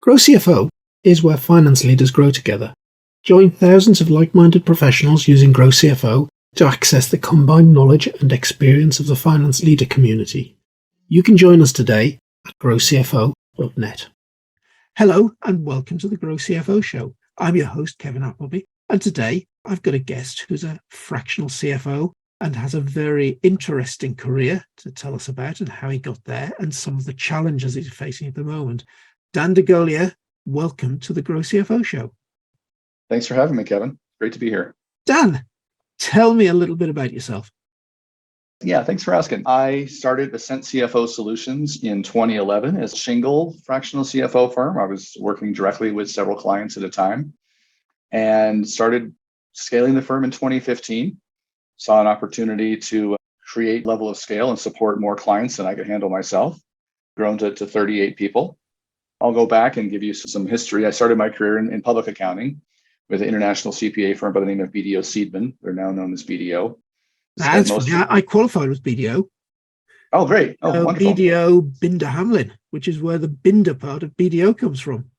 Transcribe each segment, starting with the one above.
GrowCFO is where finance leaders grow together. Join thousands of like-minded professionals using GrowCFO to access the combined knowledge and experience of the finance leader community. You can join us today at growcfo.net. Hello and welcome to the GrowCFO Show. I'm your host, Kevin Appleby, and today I've got a guest who's a fractional CFO and has a very interesting career to tell us about and how he got there and some of the challenges he's facing at the moment. Dan DeGolier, welcome to the GrowCFO Show. Thanks for having me, Kevin. Great to be here. Dan, tell me a little bit about yourself. Yeah, thanks for asking. I started Ascent CFO Solutions in 2011 as a single fractional CFO firm. I was working directly with several clients at a time and started scaling the firm in 2015. Saw an opportunity to create level of scale and support more clients than I could handle myself. Grown to 38 people. I'll go back and give you some history. I started my career in public accounting with an international CPA firm by the name of BDO Seidman. They're now known as BDO. That's funny. I qualified with BDO. Oh, great. Oh, wonderful. BDO Binder Hamlin, which is where the Binder part of BDO comes from.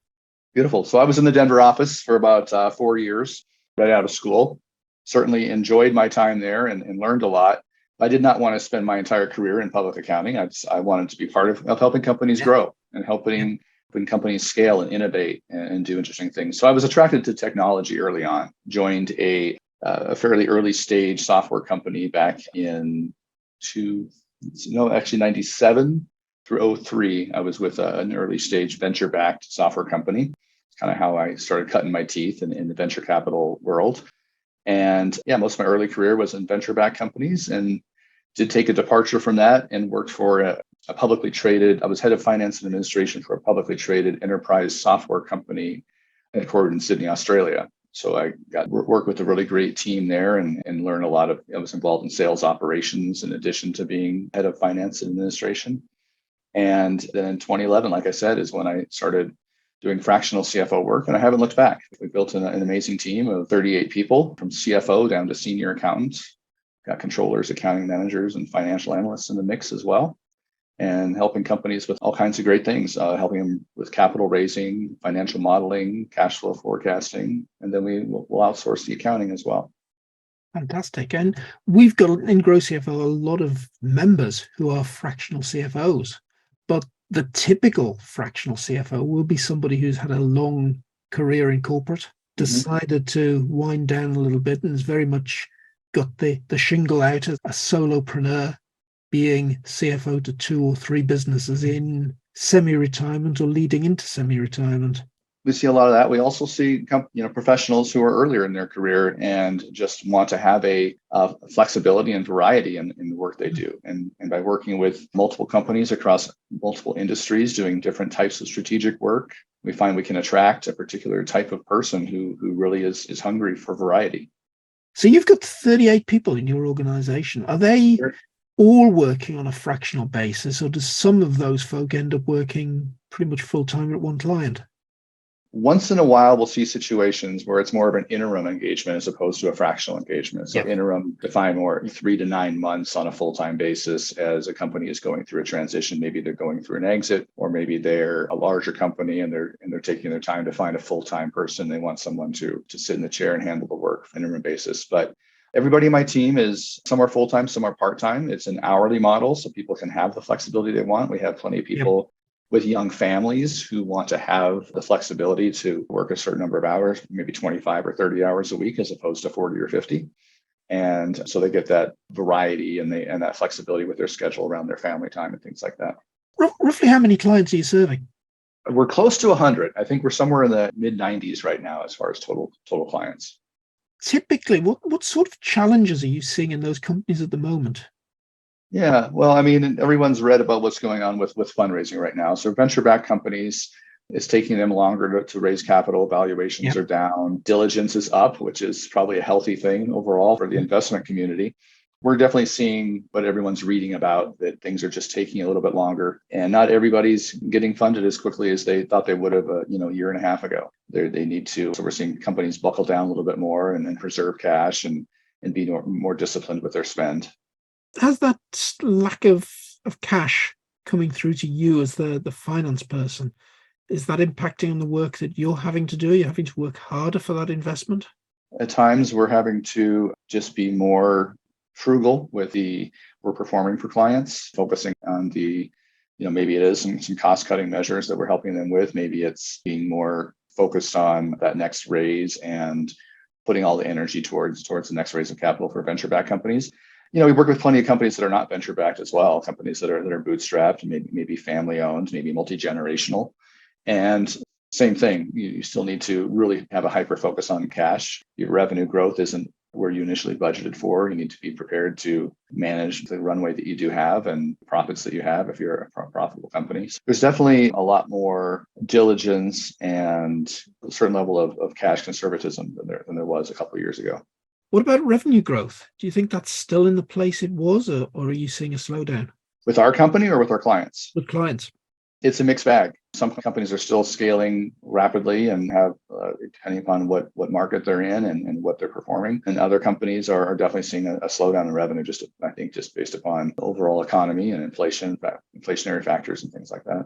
Beautiful. So I was in the Denver office for about 4 years, right out of school. Certainly enjoyed my time there and learned a lot. I did not want to spend my entire career in public accounting. I wanted to be part of helping companies grow and helping when companies scale and innovate and do interesting things. So I was attracted to technology early on, joined a fairly early stage software company back in 97 through 03. I was with an early stage venture-backed software company. It's kind of how I started cutting my teeth in the venture capital world. And yeah, most of my early career was in venture-backed companies and did take a departure from that and worked for a publicly traded, I was head of finance and administration for a publicly traded enterprise software company headquartered in Sydney, Australia. So I got work with a really great team there and learned a lot of, I was involved in sales operations in addition to being head of finance and administration. And then in 2011, like I said, is when I started doing fractional CFO work, and I haven't looked back. We built an amazing team of 38 people from CFO down to senior accountants, got controllers, accounting managers, and financial analysts in the mix as well. And helping companies with all kinds of great things, helping them with capital raising, financial modeling, cash flow forecasting, and then we'll outsource the accounting as well. Fantastic. And we've got in GrowCFO a lot of members who are fractional CFOs, but the typical fractional CFO will be somebody who's had a long career in corporate, decided to wind down a little bit and has very much got the shingle out as a solopreneur, being CFO to 2 or 3 businesses in semi-retirement or leading into semi-retirement. We see a lot of that. We also see professionals who are earlier in their career and just want to have a flexibility and variety in the work they do. And by working with multiple companies across multiple industries doing different types of strategic work, we find we can attract a particular type of person who really is hungry for variety. So you've got 38 people in your organization. Are they all working on a fractional basis, or does some of those folk end up working pretty much full-time at one client? Once in a while, we'll see situations where it's more of an interim engagement as opposed to a fractional engagement. So interim defined more 3 to 9 months on a full-time basis as a company is going through a transition. Maybe they're going through an exit, or maybe they're a larger company and they're taking their time to find a full-time person. They want someone to sit in the chair and handle the work on an interim basis. But everybody in my team is some are full-time, some are part-time. It's an hourly model, so people can have the flexibility they want. We have plenty of people with young families who want to have the flexibility to work a certain number of hours, maybe 25 or 30 hours a week, as opposed to 40 or 50. And so they get that variety and that flexibility with their schedule around their family time and things like that. Roughly how many clients are you serving? We're close to 100. I think we're somewhere in the mid 90s right now as far as total clients. Typically, what sort of challenges are you seeing in those companies at the moment? Yeah, well, I mean, everyone's read about what's going on with fundraising right now. So venture-backed companies, it's taking them longer to raise capital. Valuations are down. Diligence is up, which is probably a healthy thing overall for the investment community. We're definitely seeing what everyone's reading about, that things are just taking a little bit longer, and not everybody's getting funded as quickly as they thought they would have a year and a half ago. They need to. So we're seeing companies buckle down a little bit more and then preserve cash and be more disciplined with their spend. Has that lack of cash coming through to you as the finance person, Is that impacting on the work that you're having to do? You're having to work harder for that investment? At times, we're having to just be more frugal with we're performing for clients, focusing on maybe it is some cost cutting measures that we're helping them with. Maybe it's being more focused on that next raise and putting all the energy towards the next raise of capital for venture backed companies. We work with plenty of companies that are not venture backed as well, companies that are bootstrapped, maybe family owned, maybe multi-generational. And same thing, you still need to really have a hyper focus on cash. Your revenue growth isn't where you initially budgeted for. You need to be prepared to manage the runway that you do have and profits that you have if you're a profitable company. So there's definitely a lot more diligence and a certain level of cash conservatism than there was a couple of years ago. What about revenue growth? Do you think that's still in the place it was, or are you seeing a slowdown? With our company or with our clients? With clients. It's a mixed bag. Some companies are still scaling rapidly and have, depending upon what market they're in and what they're performing. And other companies are definitely seeing a slowdown in revenue, just based upon the overall economy and inflationary factors and things like that.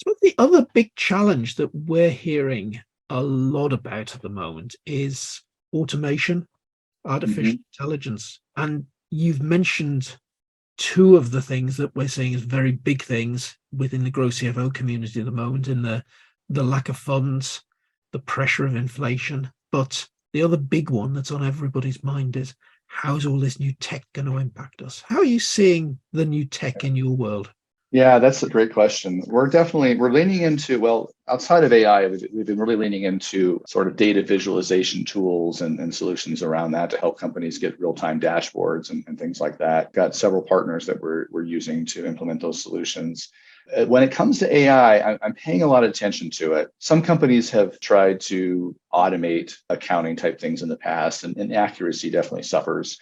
So the other big challenge that we're hearing a lot about at the moment is automation, artificial intelligence. And you've mentioned two of the things that we're seeing as very big things within the GrowCFO community at the moment, in the lack of funds, the pressure of inflation. But the other big one that's on everybody's mind is, how's all this new tech going to impact us? How are you seeing the new tech in your world? Yeah, that's a great question. We're leaning into, well, outside of AI, we've been really leaning into sort of data visualization tools and solutions around that to help companies get real-time dashboards and things like that. Got several partners that we're using to implement those solutions. When it comes to AI, I'm paying a lot of attention to it. Some companies have tried to automate accounting type things in the past, and accuracy definitely suffers.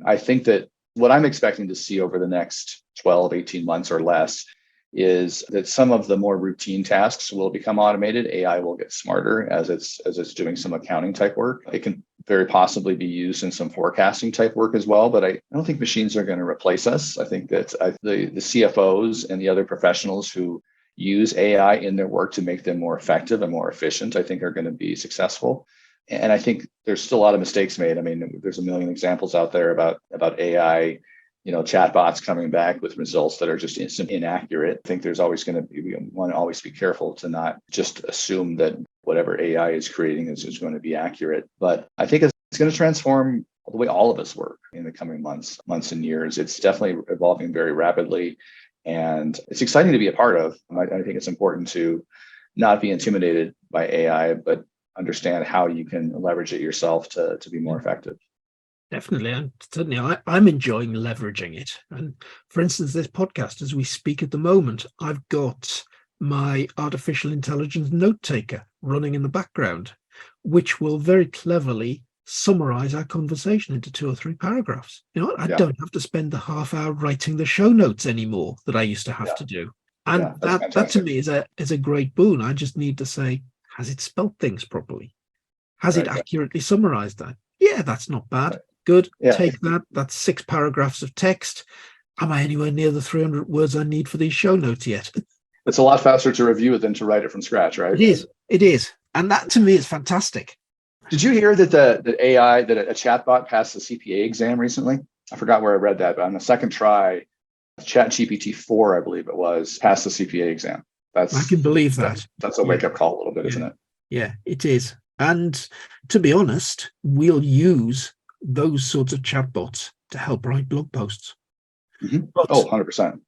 I think that what I'm expecting to see over the next 12, 18 months or less is that some of the more routine tasks will become automated. AI will get smarter as it's doing some accounting type work. It can very possibly be used in some forecasting type work as well, but I don't think machines are going to replace us. I think that the CFOs and the other professionals who use AI in their work to make them more effective and more efficient, I think are going to be successful. And I think there's still a lot of mistakes made. I mean, there's a million examples out there about AI, chatbots coming back with results that are just inaccurate. I think there's always going to be, we want to always be careful to not just assume that whatever AI is creating is going to be accurate. But I think it's going to transform the way all of us work in the coming months and years. It's definitely evolving very rapidly, and it's exciting to be a part of. I think it's important to not be intimidated by AI, but understand how you can leverage it yourself to be more effective. Definitely. And certainly I'm enjoying leveraging it. And for instance, this podcast, as we speak at the moment, I've got my artificial intelligence note taker running in the background, which will very cleverly summarize our conversation into 2 or 3 paragraphs. I don't have to spend the half hour writing the show notes anymore that I used to have to do. And that to me is a great boon. I just need to say, has it spelled things properly? Has it accurately summarized that? Yeah, that's not bad. Right. Good. Yeah. Take that. That's 6 paragraphs of text. Am I anywhere near the 300 words I need for these show notes yet? It's a lot faster to review it than to write it from scratch, right? It is. And that to me is fantastic. Did you hear that that a chatbot passed the CPA exam recently? I forgot where I read that, but on the second try, ChatGPT 4, I believe it was, passed the CPA exam. I can believe that. That's a wake-up call a little bit, isn't it? Yeah, it is. And to be honest, we'll use those sorts of chatbots to help write blog posts. Mm-hmm. 100%.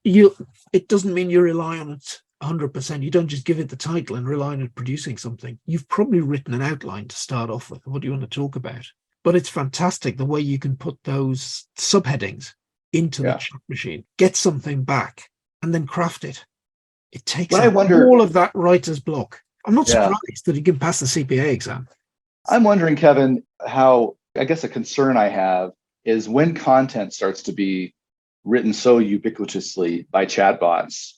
It doesn't mean you rely on it 100%. You don't just give it the title and rely on it producing something. You've probably written an outline to start off with. What do you want to talk about? But it's fantastic the way you can put those subheadings into the chat machine, get something back, and then craft it. It takes all of that writer's block. I'm not surprised that he can pass the CPA exam. I'm wondering, Kevin, how, I guess a concern I have is when content starts to be written so ubiquitously by chatbots,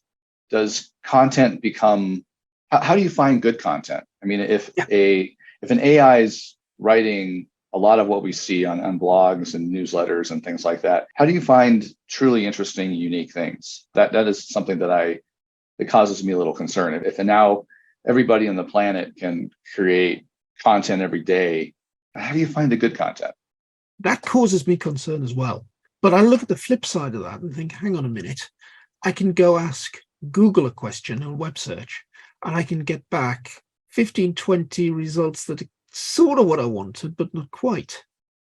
does content become, how do you find good content? I mean, if an AI is writing a lot of what we see on blogs and newsletters and things like that, how do you find truly interesting, unique things? That is something that it causes me a little concern. If now everybody on the planet can create content every day. How do you find the good content? That causes me concern as well. But I look at the flip side of that and think, hang on a minute, I can go ask Google a question on web search, and I can get back 15, 20 results that are sort of what I wanted, but not quite.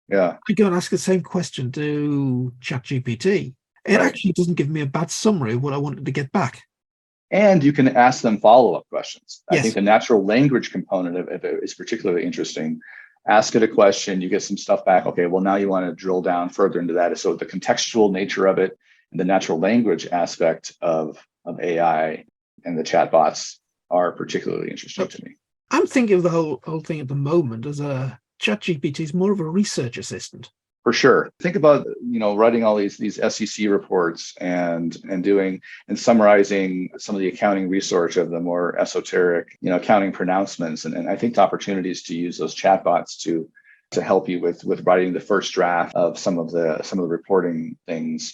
Yeah. I go and ask the same question to ChatGPT. It actually doesn't give me a bad summary of what I wanted to get back. And you can ask them follow-up questions. Yes. I think the natural language component of it is particularly interesting. Ask it a question, you get some stuff back. Okay, well, now you want to drill down further into that. So the contextual nature of it and the natural language aspect of AI and the chatbots are particularly interesting to me. I'm thinking of the whole thing at the moment as a ChatGPT is more of a research assistant. For sure. Think about, writing all these SEC reports and doing and summarizing some of the accounting research of the more esoteric, accounting pronouncements. And I think the opportunities to use those chatbots to help you with writing the first draft of some of the reporting things.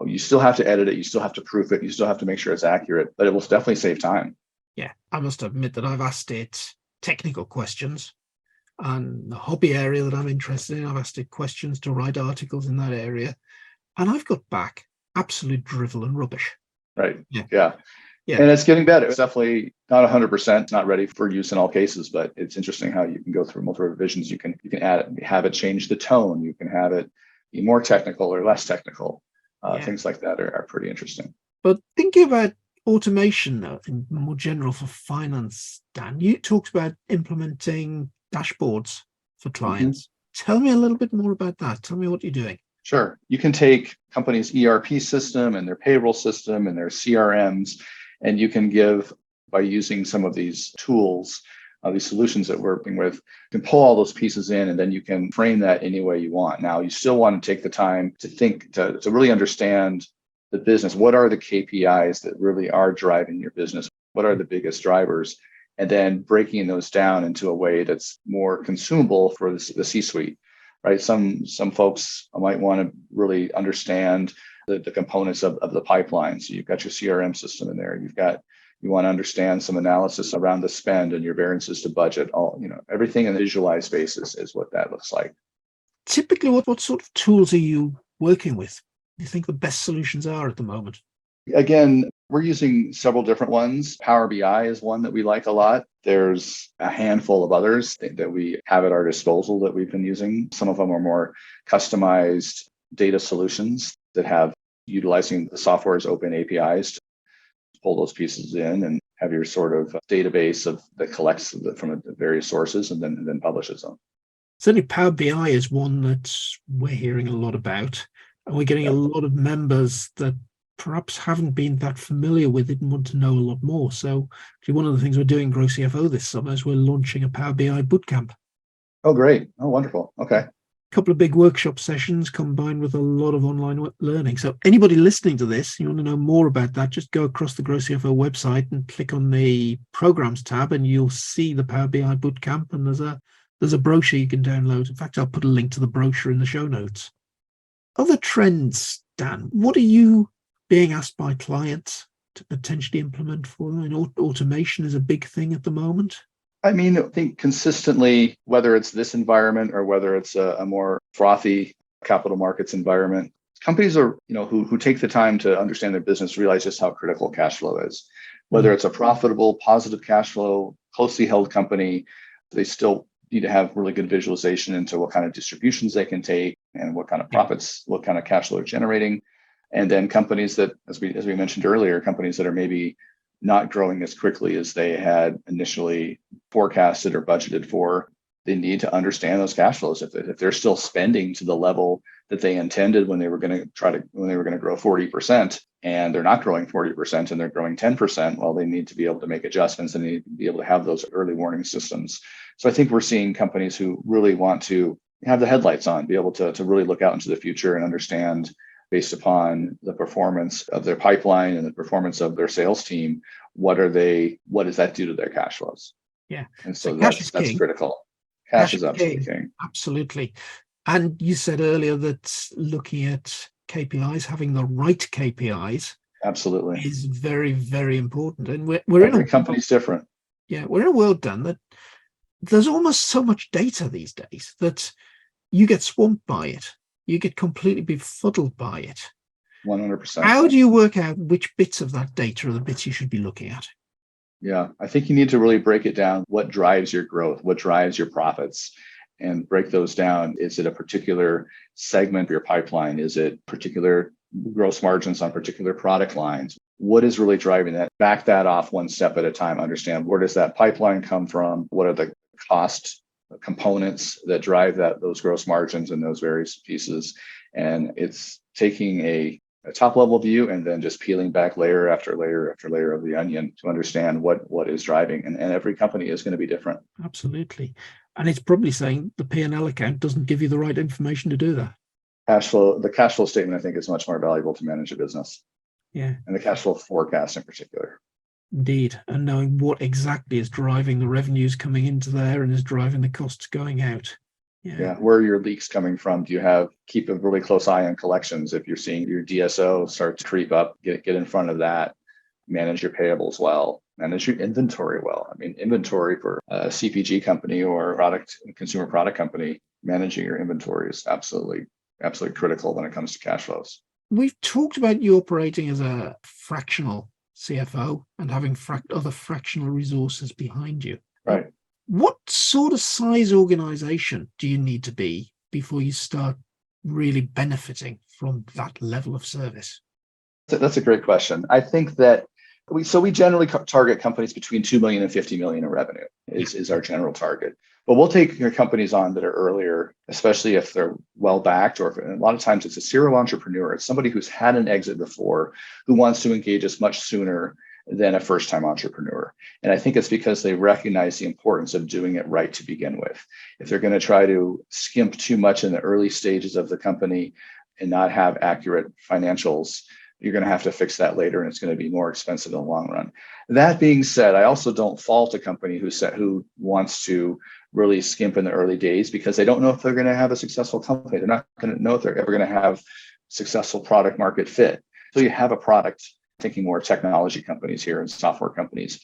You still have to edit it, you still have to proof it, you still have to make sure it's accurate, but it will definitely save time. Yeah, I must admit that I've asked it technical questions. And the hobby area that I'm interested in, I've asked it questions to write articles in that area. And I've got back absolute drivel and rubbish. Right. Yeah. And it's getting better. It's definitely not 100%, not ready for use in all cases, but it's interesting how you can go through multiple revisions. You can add it, have it change the tone. You can have it be more technical or less technical. Things like that are pretty interesting. But thinking about automation in more general for finance, Dan, you talked about implementing dashboards for clients. Mm-hmm. Tell me a little bit more about that. Tell me what you're doing. Sure. You can take companies' ERP system and their payroll system and their CRMs, and you can give, by using some of these tools, these solutions that we're working with, you can pull all those pieces in, and then you can frame that any way you want. Now, you still want to take the time to think, to really understand the business. What are the KPIs that really are driving your business? What are the biggest drivers? And then breaking those down into a way that's more consumable for the C-suite, right? Some folks might want to really understand the components of the pipeline. So you've got your CRM system in there. You want to understand some analysis around the spend and your variances to budget. Everything in a visualized basis is what that looks like. Typically, what sort of tools are you working with? Do you think the best solutions are at the moment? Again, we're using several different ones. Power BI is one that we like a lot. There's a handful of others that we have at our disposal that we've been using. Some of them are more customized data solutions that have utilizing the software's open APIs to pull those pieces in and have your sort of database that collects from various sources and then publishes them. Certainly Power BI is one that we're hearing a lot about, and we're getting a lot of members that perhaps haven't been that familiar with it and want to know a lot more. So one of the things we're doing in GrowCFO this summer is we're launching a Power BI bootcamp. Oh, great. Oh, wonderful. Okay. A couple of big workshop sessions combined with a lot of online learning. So anybody listening to this, you want to know more about that, just go across the GrowCFO website and click on the programs tab and you'll see the Power BI bootcamp, and there's a brochure you can download. In fact, I'll put a link to the brochure in the show notes. Other trends, Dan, what are you being asked by clients to potentially implement for them? And automation is a big thing at the moment. I think consistently, whether it's this environment or whether it's a more frothy capital markets environment, companies are, who take the time to understand their business realize just how critical cash flow is. Whether it's a profitable, positive cash flow, closely held company, they still need to have really good visualization into what kind of distributions they can take and what kind of profits, what kind of cash flow they're generating. And then companies that, as we mentioned earlier, companies that are maybe not growing as quickly as they had initially forecasted or budgeted for, they need to understand those cash flows. If they're still spending to the level that they intended when they were going to grow 40%, and they're not growing 40% and they're growing 10%, well, they need to be able to make adjustments and they need to be able to have those early warning systems. So I think we're seeing companies who really want to have the headlights on, be able to really look out into the future and understand, based upon the performance of their pipeline and the performance of their sales team, what does that do to their cash flows? Yeah. And so that's critical. Cash is absolutely king. Absolutely. And you said earlier that looking at KPIs, having the right KPIs, absolutely, is very, very important. And every company's different. Yeah, we're in a world, Dan, that there's almost so much data these days that you get swamped by it. You get completely befuddled by it. 100%. How do you work out which bits of that data are the bits you should be looking at? Yeah, I think you need to really break it down. What drives your growth? What drives your profits? And break those down. Is it a particular segment of your pipeline? Is it particular gross margins on particular product lines? What is really driving that? Back that off one step at a time. Understand, where does that pipeline come from? What are the cost components that drive those gross margins in those various pieces? And it's taking a top level view and then just peeling back layer after layer after layer of the onion to understand what is driving. And every company is going to be different. Absolutely. And it's probably saying the P&L account doesn't give you the right information to do that. The cash flow statement, I think, is much more valuable to manage a business. Yeah. And the cash flow forecast in particular. Indeed. And knowing what exactly is driving the revenues coming into there and is driving the costs going out. Yeah. Where are your leaks coming from? Do you keep a really close eye on collections? If you're seeing your DSO start to creep up, get in front of that, manage your payables well, manage your inventory well. I mean, inventory for a CPG company or consumer product company, managing your inventory is absolutely critical when it comes to cash flows. We've talked about you operating as a fractional CFO and having other fractional resources behind you. Right. What sort of size organization do you need to be before you start really benefiting from that level of service? That's a great question. I think that we generally target companies between 2 million and 50 million in revenue is our general target. But we'll take your companies on that are earlier, especially if they're well backed, or a lot of times it's a serial entrepreneur. It's somebody who's had an exit before, who wants to engage us much sooner than a first-time entrepreneur. And I think it's because they recognize the importance of doing it right to begin with. If they're going to try to skimp too much in the early stages of the company and not have accurate financials, you're going to have to fix that later, and it's going to be more expensive in the long run. That being said, I also don't fault a company who wants to really skimp in the early days, because they don't know if they're going to have a successful company. They're not going to know if they're ever going to have successful product market fit. So you have a product, thinking more technology companies here and software companies.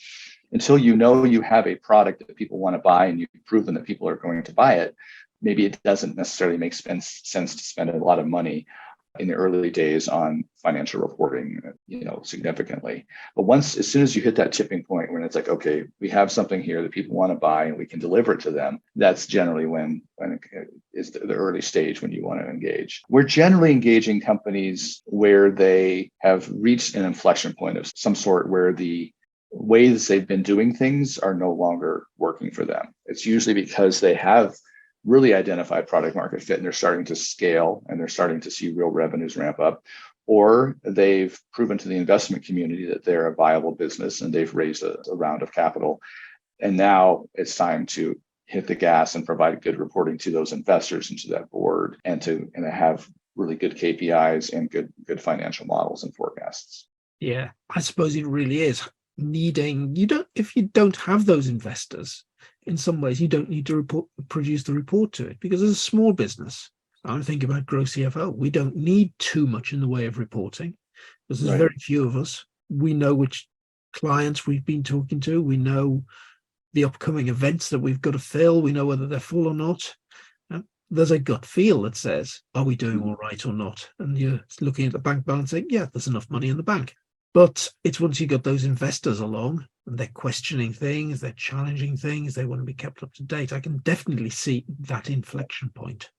Until you know you have a product that people want to buy and you've proven that people are going to buy it, maybe it doesn't necessarily make sense to spend a lot of money in the early days on financial reporting, significantly. But as soon as you hit that tipping point when it's like, okay, we have something here that people want to buy and we can deliver it to them, that's generally when it is the early stage when you want to engage. We're generally engaging companies where they have reached an inflection point of some sort, where the ways they've been doing things are no longer working for them. It's usually because they have really identified product market fit and they're starting to scale and they're starting to see real revenues ramp up, or they've proven to the investment community that they're a viable business and they've raised a round of capital. And now it's time to hit the gas and provide good reporting to those investors and to that board, and to have really good KPIs and good financial models and forecasts. Yeah, I suppose it really is if you don't have those investors, in some ways, you don't need to produce the report to it, because as a small business, I'm thinking about GrowCFO, we don't need too much in the way of reporting, because there's very few of us. We know which clients we've been talking to. We know the upcoming events that we've got to fill. We know whether they're full or not. There's a gut feel that says, are we doing all right or not? And you're looking at the bank balance saying, yeah, there's enough money in the bank. But it's once you got those investors along and they're questioning things, they're challenging things, they want to be kept up to date. I can definitely see that inflection point.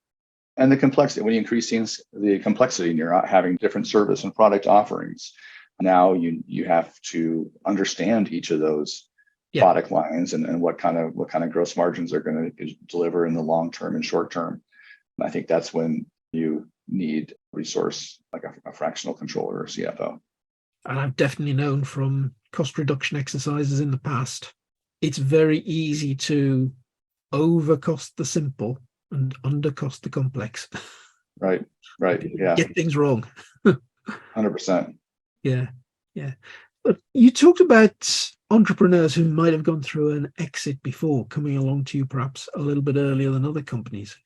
And the complexity, when you increase the complexity and you're having different service and product offerings, now you have to understand each of those product lines and what kind of gross margins are going to deliver in the long term and short term. And I think that's when you need a resource like a fractional controller or CFO. And I've definitely known from cost reduction exercises in the past, it's very easy to overcost the simple and undercost the complex. Right. Yeah. Get things wrong. 100%. Yeah. But you talked about entrepreneurs who might have gone through an exit before, coming along to you perhaps a little bit earlier than other companies.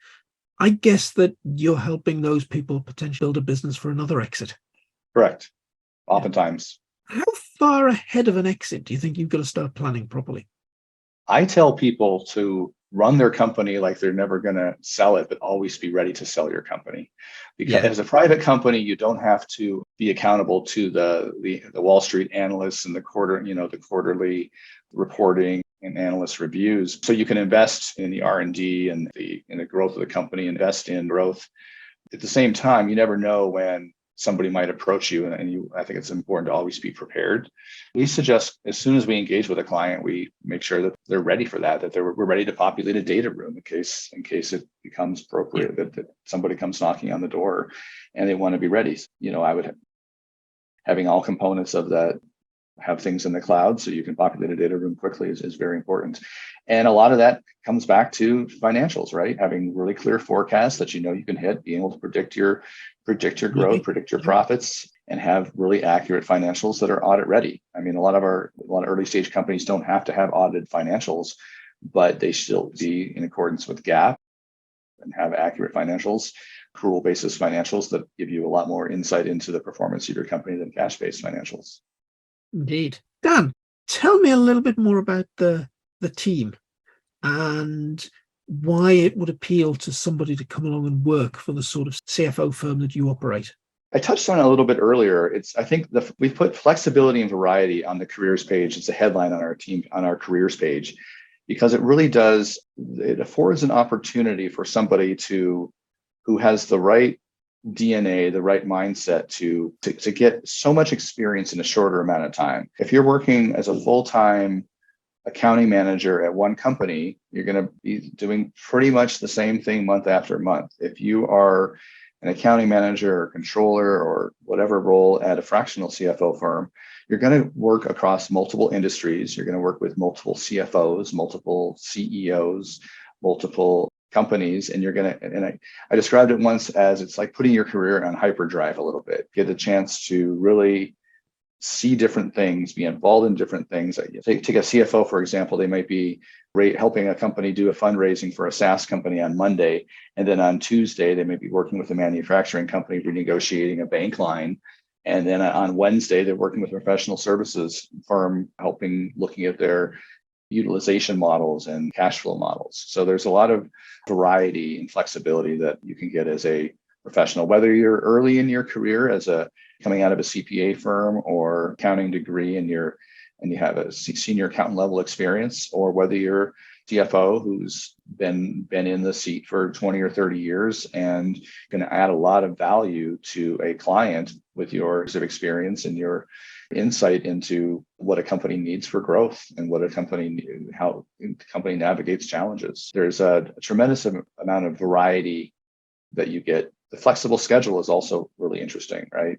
I guess that you're helping those people potentially build a business for another exit. Correct. Oftentimes. How far ahead of an exit do you think you've got to start planning properly? I tell people to run their company like they're never going to sell it, but always be ready to sell your company. Because Yeah. as a private company, you don't have to be accountable to the Wall Street analysts and the quarterly reporting and analyst reviews. So you can invest in the R&D and the growth of the company, invest in growth. At the same time, you never know when somebody might approach you, and I think it's important to always be prepared. We suggest as soon as we engage with a client, we make sure that they're ready for that we're ready to populate a data room in case it becomes appropriate, that somebody comes knocking on the door and they want to be ready. Having all components of that have things in the cloud so you can populate a data room quickly is very important. And a lot of that comes back to financials, right? Having really clear forecasts that you can hit, being able to predict your growth, predict your profits, and have really accurate financials that are audit ready. I mean, a lot of early stage companies don't have to have audited financials, but they still be in accordance with GAAP and have accurate financials, accrual basis financials that give you a lot more insight into the performance of your company than cash-based financials. Indeed. Dan, tell me a little bit more about the team and why it would appeal to somebody to come along and work for the sort of CFO firm that you operate. I touched on it a little bit earlier. I think we've put flexibility and variety on the careers page. It's a headline on our careers page, because it affords an opportunity for somebody who has the right DNA, the right mindset to get so much experience in a shorter amount of time. If you're working as a full-time accounting manager at one company, you're going to be doing pretty much the same thing month after month. If you are an accounting manager or controller or whatever role at a fractional CFO firm, you're going to work across multiple industries. You're going to work with multiple CFOs, multiple CEOs, multiple companies, and I described it once as it's like putting your career on hyperdrive a little bit. Get a chance to really see different things, be involved in different things. Take a CFO, for example, they might be helping a company do a fundraising for a SaaS company on Monday, and then on Tuesday, they may be working with a manufacturing company renegotiating a bank line. And then on Wednesday, they're working with a professional services firm, looking at their utilization models and cash flow models. So there's a lot of variety and flexibility that you can get as a professional, whether you're early in your career coming out of a CPA firm or accounting degree and you have a senior accountant level experience, or whether you're CFO who's been in the seat for 20 or 30 years and going to add a lot of value to a client with your experience and your insight into what a company needs for growth and how the company navigates challenges. There's a tremendous amount of variety that you get. The flexible schedule is also really interesting, right?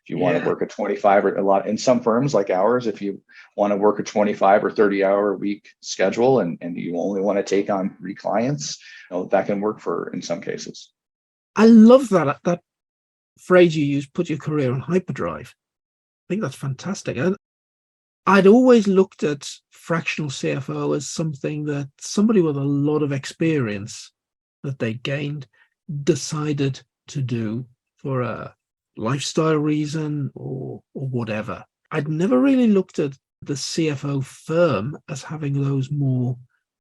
If you want to work a 25 or a lot in some firms like ours, if you want to work a 25 or 30-hour week schedule and you only want to take on 3 clients, that can work in some cases. I love that phrase you use, put your career on hyperdrive. I think that's fantastic. And I'd always looked at fractional CFO as something that somebody with a lot of experience that they gained decided to do for a lifestyle reason or whatever. I'd never really looked at the CFO firm as having those more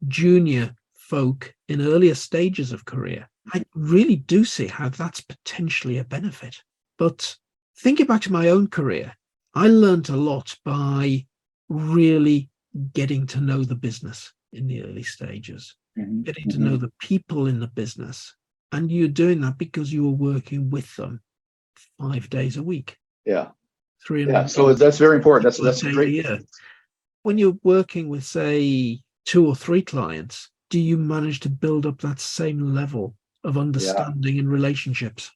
junior folk in earlier stages of career. I really do see how that's potentially a benefit. But thinking back to my own career, I learned a lot by really getting to know the business in the early stages, getting to know the people in the business. And you're doing that because you were working with them 5 days a week. Yeah. 300. Yeah. So that's very important. That's great. When you're working with, say, 2 or 3 clients, do you manage to build up that same level of understanding and relationships?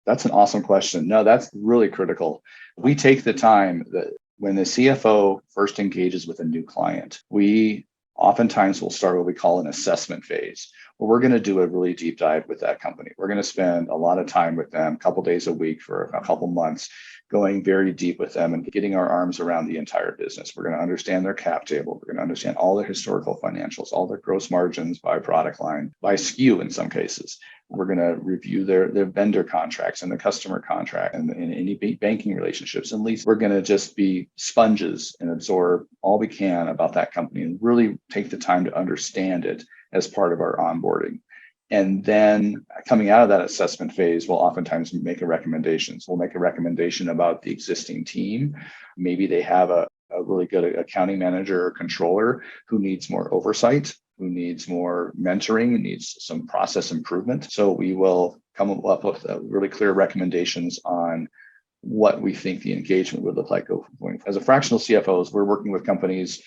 That's an awesome question. No, that's really critical. We take the time that when the CFO first engages with a new client, we oftentimes will start what we call an assessment phase, where we're going to do a really deep dive with that company. We're going to spend a lot of time with them, a couple days a week for a couple months, going very deep with them and getting our arms around the entire business. We're going to understand their cap table. We're going to understand all their historical financials, all their gross margins by product line, by SKU in some cases. We're going to review their vendor contracts and the customer contract and any banking relationships. And at least we're going to just be sponges and absorb all we can about that company and really take the time to understand it as part of our onboarding. And then coming out of that assessment phase, we'll oftentimes make a recommendation. So we'll make a recommendation about the existing team. Maybe they have a really good accounting manager or controller who needs more oversight, who needs more mentoring, needs some process improvement. So we will come up with really clear recommendations on what we think the engagement would look like going. As a fractional CFOs, we're working with companies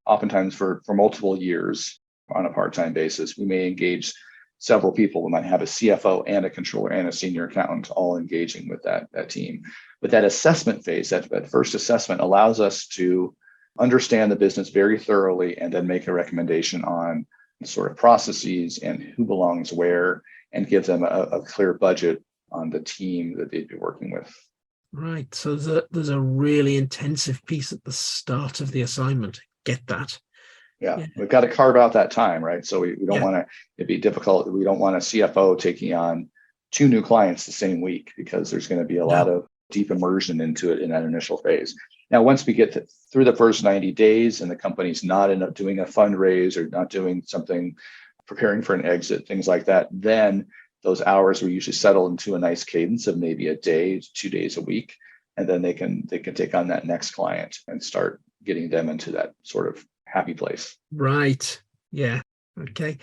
oftentimes for multiple years on a part-time basis. We may engage several people. We might have a CFO and a controller and a senior accountant all engaging with that team. But that assessment phase, that first assessment, allows us to understand the business very thoroughly and then make a recommendation on sort of processes and who belongs where, and give them a clear budget on the team that they'd be working with. Right. So there's a really intensive piece at the start of the assignment. Get that. Yeah, we've got to carve out that time, right? So we don't want to, it'd be difficult. We don't want a CFO taking on 2 new clients the same week, because there's going to be a lot of deep immersion into it in that initial phase. Now, once we get through the first 90 days and the company's not doing a fundraise or not doing something, preparing for an exit, things like that, then those hours will usually settle into a nice cadence of maybe a day, 2 days a week. And then they can take on that next client and start getting them into that sort of happy place. Right. Yeah. Okay.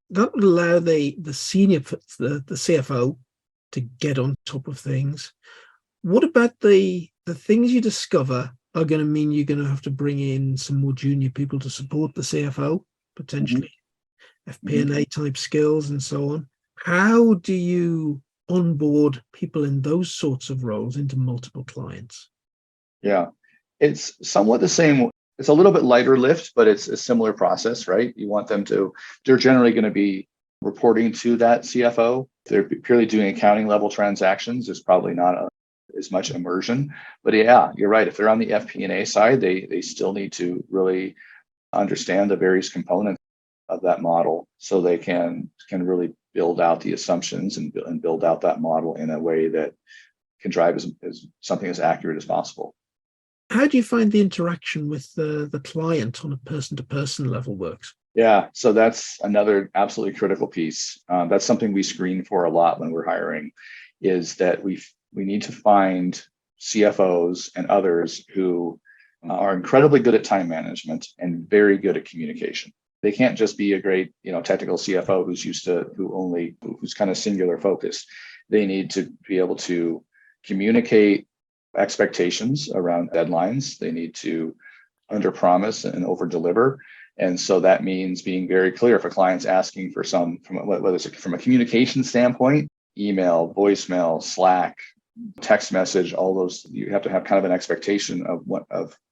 That would allow the senior, the CFO, to get on top of things. What about the things you discover are going to mean you're going to have to bring in some more junior people to support the CFO, potentially FP&A type skills and so on? How do you onboard people in those sorts of roles into multiple clients? Yeah, it's somewhat the same. It's a little bit lighter lift, but it's a similar process, right? You want them they're generally going to be reporting to that CFO. If they're purely doing accounting level transactions, there's probably not as much immersion. But yeah, you're right. If they're on the FP&A side, they still need to really understand the various components of that model so they can really build out the assumptions and build out that model in a way that can drive as something as accurate as possible. How do you find the interaction with the client on a person-to-person level works? Yeah, so that's another absolutely critical piece. That's something we screen for a lot when we're hiring, is that we need to find CFOs and others who are incredibly good at time management and very good at communication. They can't just be a great, technical CFO who's kind of singular focused. They need to be able to communicate expectations around deadlines. They need to underpromise and overdeliver. And so that means being very clear if a client's asking for whether it's from a communication standpoint, email, voicemail, Slack, text message, all those, you have to have kind of an expectation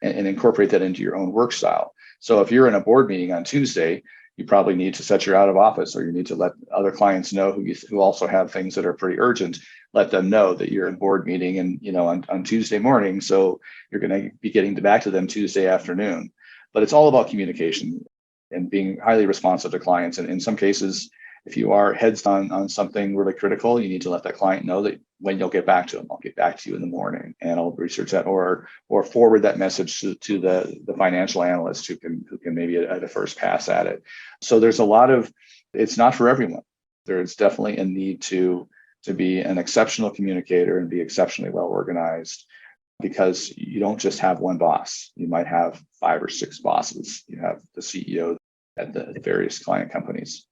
and incorporate that into your own work style. So if you're in a board meeting on Tuesday, you probably need to set your out of office, or you need to let other clients know who also have things that are pretty urgent. Let them know that you're in board meeting and on Tuesday morning, so you're going to be getting back to them Tuesday afternoon. But it's all about communication and being highly responsive to clients. And in some cases, if you are heads on something really critical, you need to let that client know that when you'll get back to them, I'll get back to you in the morning and I'll research that, or forward that message to the financial analyst who can maybe at a first pass at it. So there's a lot of, it's not for everyone. There's definitely a need to be an exceptional communicator and be exceptionally well organized, because you don't just have one boss. You might have 5 or 6 bosses. You have the CEO at the various client companies.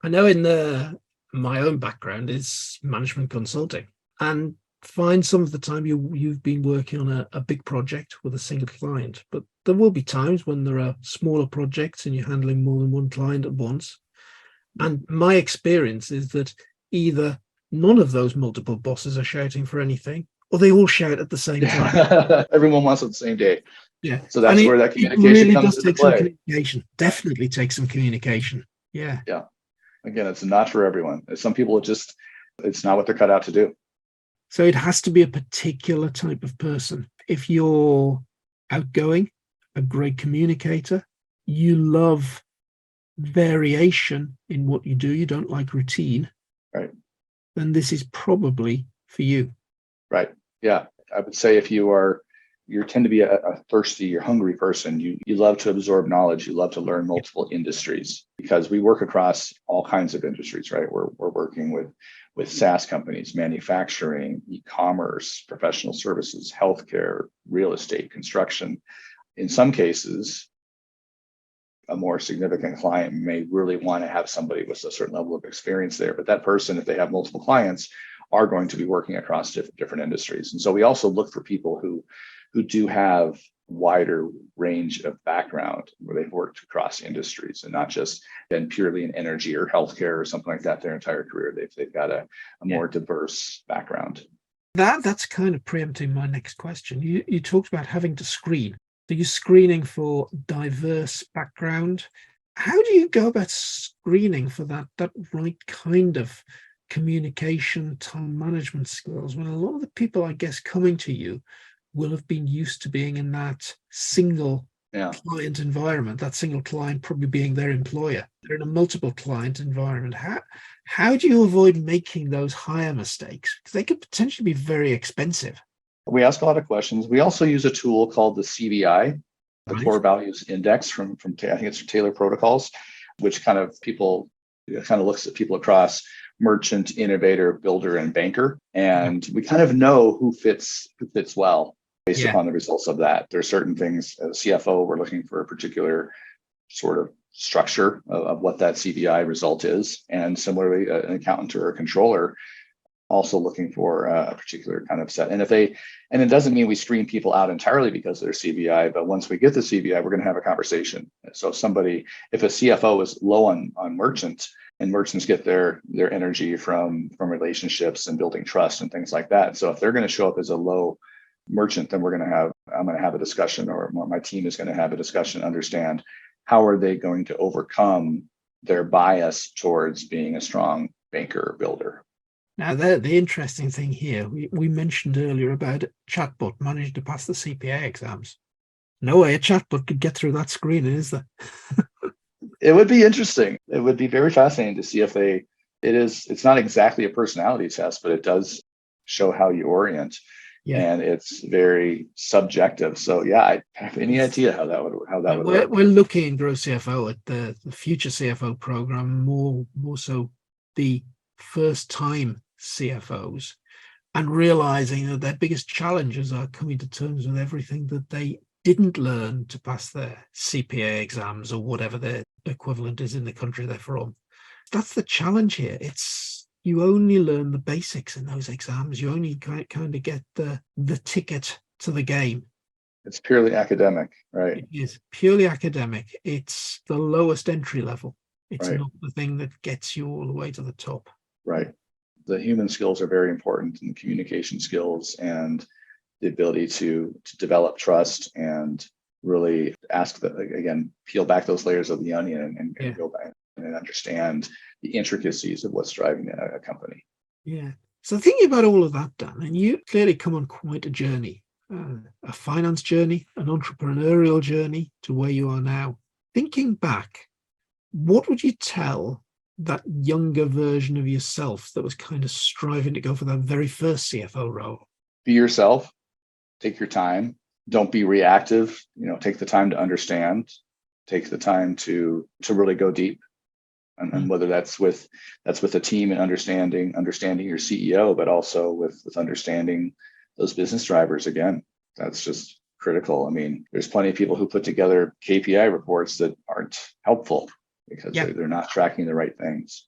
I know my own background is management consulting, and find some of the time you've been working on a big project with a single client, but there will be times when there are smaller projects and you're handling more than one client at once. And my experience is that either none of those multiple bosses are shouting for anything, or they all shout at the same time. Everyone wants it the same day. Yeah. So that's where that communication really comes does into take some play. communication. Definitely take some communication. Yeah. Yeah. Again, it's not for everyone. Some people it's not what they're cut out to do. So it has to be a particular type of person. If you're outgoing, a great communicator, you love variation in what you do, you don't like routine. Right. then this is probably for you. Right. Yeah. I would say if you tend to be a thirsty, you're hungry person. You love to absorb knowledge. You love to learn multiple industries because we work across all kinds of industries, right? We're working with SaaS companies, manufacturing, e-commerce, professional services, healthcare, real estate, construction. In some cases, a more significant client may really want to have somebody with a certain level of experience there. But that person, if they have multiple clients, are going to be working across different industries. And so we also look for people who do have wider range of background where they've worked across industries and not just been purely in energy or healthcare or something like that their entire career. They've got a more diverse background. That's kind of preempting my next question. You talked about having to screen. So you're screening for diverse background. How do you go about screening for that right kind of communication, time management skills, when a lot of the people, I guess, coming to you will have been used to being in that single client environment, that single client probably being their employer. They're in a multiple client environment. How do you avoid making those hire mistakes? Because they could potentially be very expensive. We ask a lot of questions. We also use a tool called the CVI, the Right. Core Values Index from I think it's from Taylor Protocols, which kind of looks at people across merchant, innovator, builder, and banker. And we kind of know who fits well based upon the results of that. There are certain things as a CFO, we're looking for a particular sort of structure of what that CVI result is. And similarly, an accountant or a controller also looking for a particular kind of set. And it doesn't mean we screen people out entirely because of their CVI, but once we get the CVI, we're going to have a conversation. So if a CFO is low on merchant, and merchants get their energy from relationships and building trust and things like that. So if they're going to show up as a low merchant, then I'm going to have a discussion, or my team is going to have a discussion, understand how are they going to overcome their bias towards being a strong banker or builder. Now, the interesting thing here, we mentioned earlier about chatbot managing to pass the CPA exams. No way a chatbot could get through that screening, is there? It would be interesting. It would be very fascinating to see if it's not exactly a personality test, but it does show how you orient. Yeah. And it's very subjective. So yeah, I have any idea how that would work. We're looking in GrowCFO at the future CFO program, more so the first time CFOs, and realizing that their biggest challenges are coming to terms with everything that they didn't learn to pass their CPA exams or whatever their equivalent is in the country they're from. That's the challenge here. You only learn the basics in those exams. You only kind of get the ticket to the game. It's purely academic, right? It is purely academic. It's the lowest entry level. It's not the thing that gets you all the way to the top. Right. The human skills are very important, and communication skills and the ability to develop trust and really peel back those layers of the onion and go back and understand the intricacies of what's driving a company. Yeah. So thinking about all of that, Dan, and you clearly come on quite a journey, a finance journey, an entrepreneurial journey to where you are now. Thinking back, what would you tell that younger version of yourself that was kind of striving to go for that very first CFO role? Be yourself. Take your time. Don't be reactive. Take the time to understand. Take the time to really go deep. And whether that's with a team and understanding your CEO, but also with understanding those business drivers. Again, that's just critical. I mean, there's plenty of people who put together KPI reports that aren't helpful because they're not tracking the right things.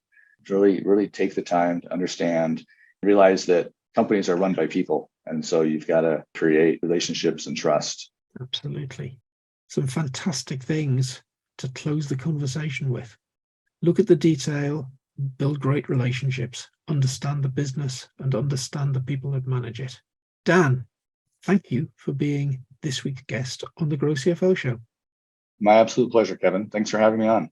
Really take the time to understand, realize that companies are run by people. And so you've got to create relationships and trust. Absolutely. Some fantastic things to close the conversation with. Look at the detail, build great relationships, understand the business, and understand the people that manage it. Dan, thank you for being this week's guest on the GrowCFO Show. My absolute pleasure, Kevin. Thanks for having me on.